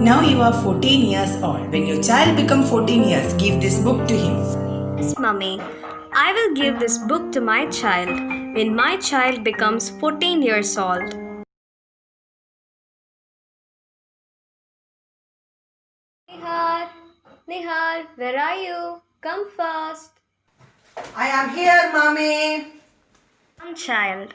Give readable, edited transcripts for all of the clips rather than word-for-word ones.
Now you are 14 years old. When your child becomes 14 years, give this book to him. Yes, Mummy. I will give this book to my child when my child becomes 14 years old. Nihar, Nihar, where are you? Come fast. I am here, Mommy. Come, child.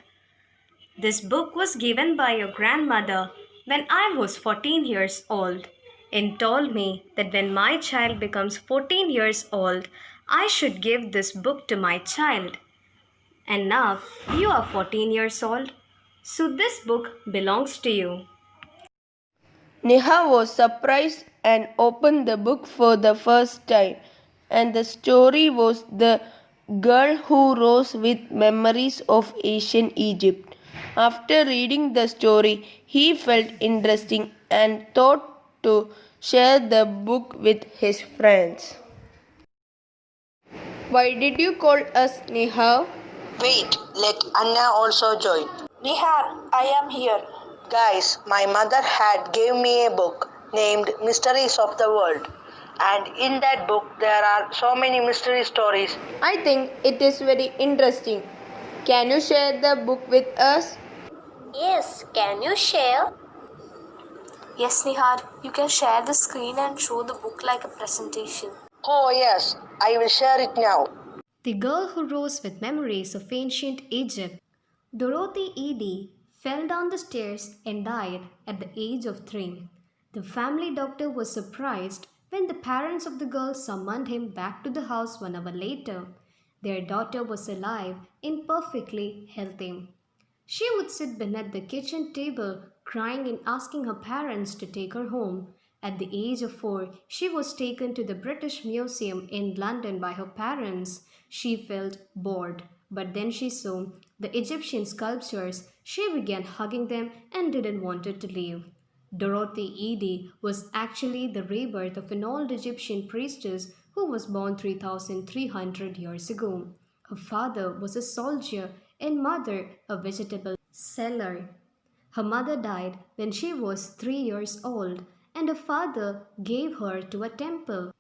This book was given by your grandmother when I was 14 years old and told me that when my child becomes 14 years old, I should give this book to my child. And now you are 14 years old, so this book belongs to you. Neha was surprised and opened the book for the first time. And the story was The Girl Who Rose with Memories of Ancient Egypt. After reading the story, he felt interesting and thought to share the book with his friends. Why did you call us, Neha? Wait, let Anna also join. Nihar, I am here. Guys, my mother had gave me a book named Mysteries of the World. And in that book there are so many mystery stories. I think it is very interesting. Can you share the book with us? Yes, can you share? Yes, Nihar, you can share the screen and show the book like a presentation. Oh yes, I will share it now. The Girl Who Rose with Memories of Ancient Egypt. Dorothy Eady fell down the stairs and died at the age of 3. The family doctor was surprised when the parents of the girl summoned him back to the house 1 hour later. Their daughter was alive and perfectly healthy. She would sit beneath the kitchen table, crying and asking her parents to take her home. At the age of 4, she was taken to the British Museum in London by her parents. She felt bored, but then she saw the Egyptian sculptures. She began hugging them and didn't want to leave. Dorothy Eady was actually the rebirth of an old Egyptian priestess who was born 3,300 years ago. Her father was a soldier and mother a vegetable seller. Her mother died when she was 3 years old, and her father gave her to a temple.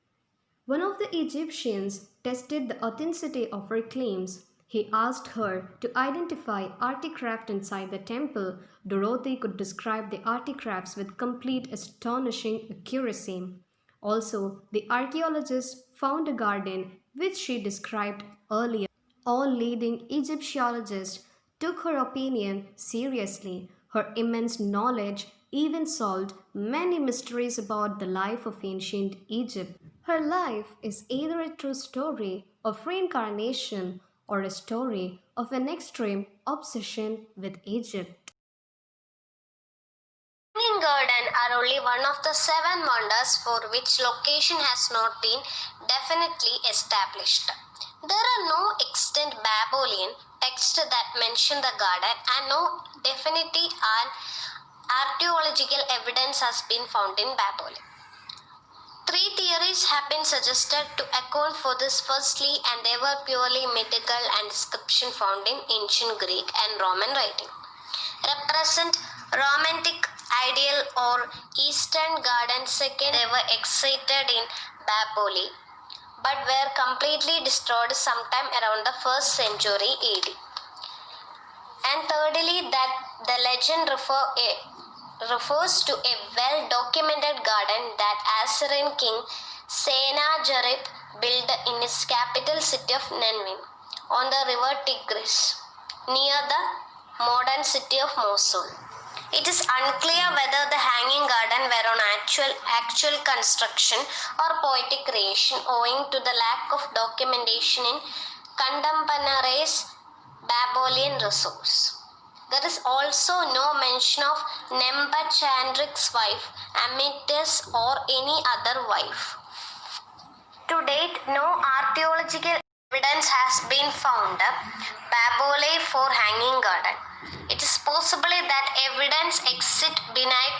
One of the Egyptians tested the authenticity of her claims. He asked her to identify artifacts inside the temple. Dorothy could describe the artifacts with complete astonishing accuracy. Also, the archaeologist found a garden which she described earlier. All leading Egyptologists took her opinion seriously. Her immense knowledge even solved many mysteries about the life of ancient Egypt. Her life is either a true story of reincarnation or a story of an extreme obsession with Egypt. Hanging Garden are only one of the 7 wonders for which location has not been definitely established. There are no extant Babylonian texts that mention the garden, and no definitive and archaeological evidence has been found in Babylon. 3 theories have been suggested to account for this. Firstly, and they were purely mythical and description found in ancient Greek and Roman writing, represent romantic ideal or eastern garden. Second, they were excited in Babylon but were completely destroyed sometime around the 1st century AD. And thirdly, that the legend refers to a well-documented garden that Assyrian king Sennacherib built in his capital city of Nineveh on the river Tigris, near the modern city of Mosul. It is unclear whether the hanging garden were an actual construction or poetic creation, owing to the lack of documentation in contemporary Babylonian resources. There is also no mention of Nebuchadnezzar's wife, Amyntas, or any other wife. To date, no archaeological evidence has been found Babylon for hanging garden. It is possible that evidence exists beneath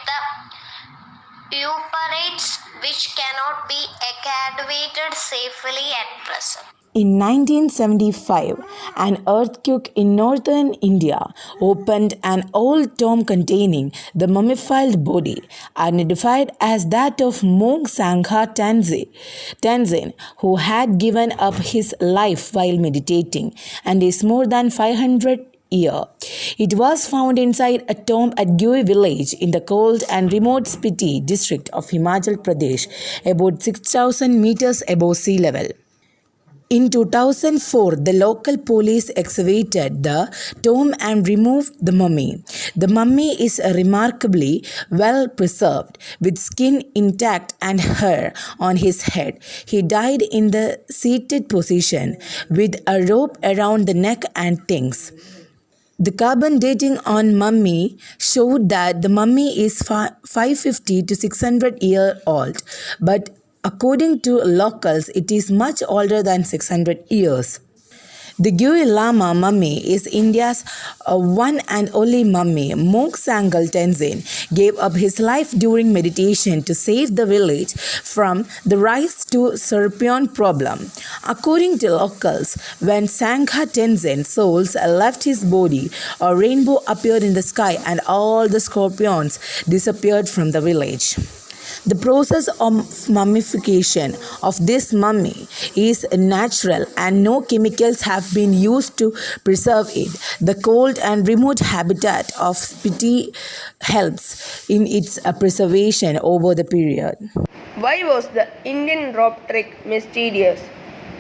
the Euphrates which cannot be excavated safely at present. In 1975, an earthquake in northern India opened an old tomb containing the mummified body, identified as that of monk Sangha Tenzin, who had given up his life while meditating and is more than 500 year. It was found inside a tomb at Gui village in the cold and remote Spiti district of Himachal Pradesh, about 6,000 meters above sea level. In 2004, the local police excavated the tomb and removed the mummy. The mummy is remarkably well preserved, with skin intact and hair on his head. He died in the seated position, with a rope around the neck and things. The carbon dating on mummy showed that the mummy is 550 to 600 year old, but according to locals, it is much older than 600 years. The Gui Lama mummy is India's one and only mummy. Monk Sangal Tenzin gave up his life during meditation to save the village from the rise to scorpion problem. According to locals, when Sangha Tenzin souls left his body, a rainbow appeared in the sky and all the scorpions disappeared from the village. The process of mummification of this mummy is natural and no chemicals have been used to preserve it. The cold and remote habitat of Spiti helps in its preservation over the period. Why was the Indian rope trick mysterious?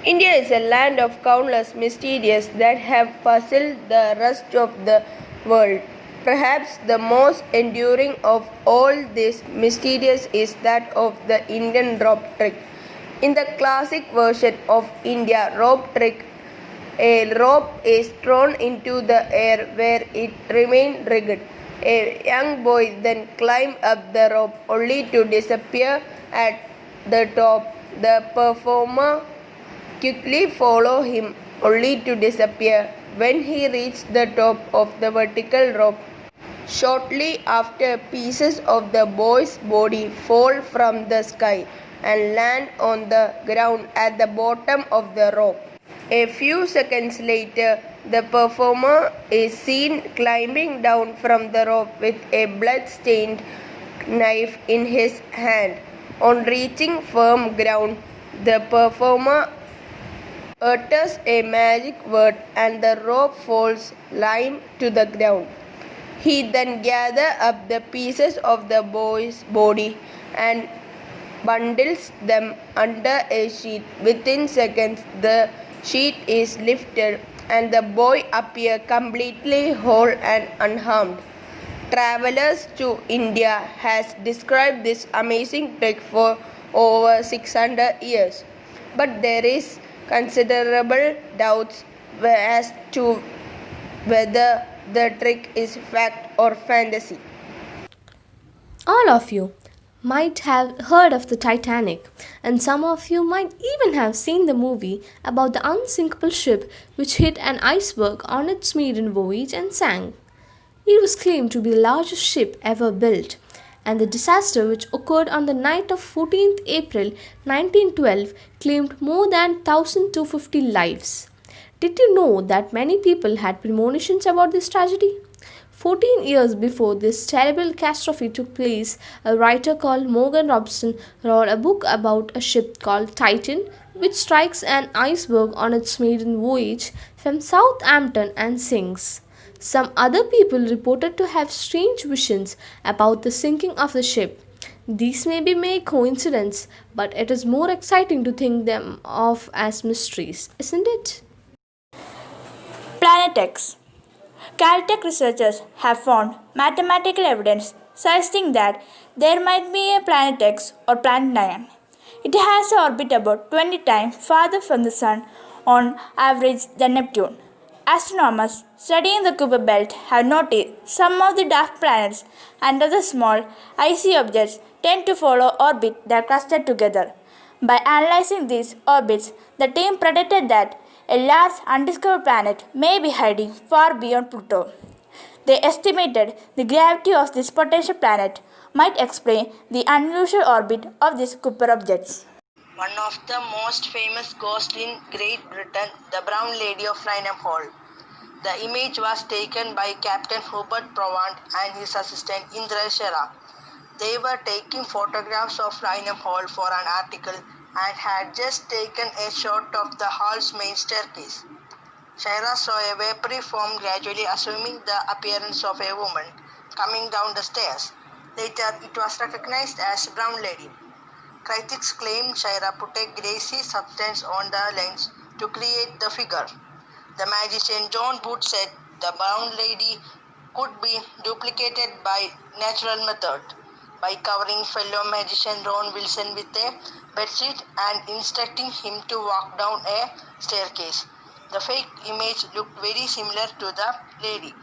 India is a land of countless mysteries that have puzzled the rest of the world. Perhaps the most enduring of all these mysteries is that of the Indian rope trick. In the classic version of India rope trick, a rope is thrown into the air where it remains rigid. A young boy then climbs up the rope only to disappear at the top. The performer quickly follows him only to disappear when he reaches the top of the vertical rope. Shortly after, pieces of the boy's body fall from the sky and land on the ground at the bottom of the rope. A few seconds later, the performer is seen climbing down from the rope with a blood-stained knife in his hand. On reaching firm ground, the performer utters a magic word and the rope falls limp to the ground. He then gathers up the pieces of the boy's body and bundles them under a sheet. Within seconds, the sheet is lifted and the boy appears completely whole and unharmed. Travelers to India has described this amazing trick for over 600 years, but there is considerable doubts as to whether the trick is fact or fantasy. All of you might have heard of the Titanic, and some of you might even have seen the movie about the unsinkable ship which hit an iceberg on its maiden voyage and sank. It was claimed to be the largest ship ever built, and the disaster which occurred on the night of 14th April 1912 claimed more than 1,250 lives. Did you know that many people had premonitions about this tragedy? 14 years before this terrible catastrophe took place, a writer called Morgan Robson wrote a book about a ship called Titan, which strikes an iceberg on its maiden voyage from Southampton and sinks. Some other people reported to have strange visions about the sinking of the ship. These may be mere coincidence, but it is more exciting to think them of as mysteries, isn't it? Planet X. Caltech researchers have found mathematical evidence suggesting that there might be a planet X or planet 9. It has an orbit about 20 times farther from the Sun on average than Neptune. Astronomers studying the Kuiper belt have noticed some of the dark planets and other small icy objects tend to follow orbits that cluster together. By analyzing these orbits, the team predicted that a large undiscovered planet may be hiding far beyond Pluto. They estimated the gravity of this potential planet might explain the unusual orbit of these Kuiper objects. one of the most famous ghosts in Great Britain, the Brown Lady of Rainham Hall. The image was taken by Captain Hubert Provant and his assistant Indra Shera. They were taking photographs of Rainham Hall for an article and had just taken a shot of the hall's main staircase. Shira saw a vapory form gradually assuming the appearance of a woman coming down the stairs. Later, it was recognized as Brown Lady. Critics claim Shira put a greasy substance on the lens to create the figure. The magician John Booth said the Brown Lady could be duplicated by natural method, by covering fellow magician Ron Wilson with a bedsheet and instructing him to walk down a staircase. The fake image looked very similar to the lady.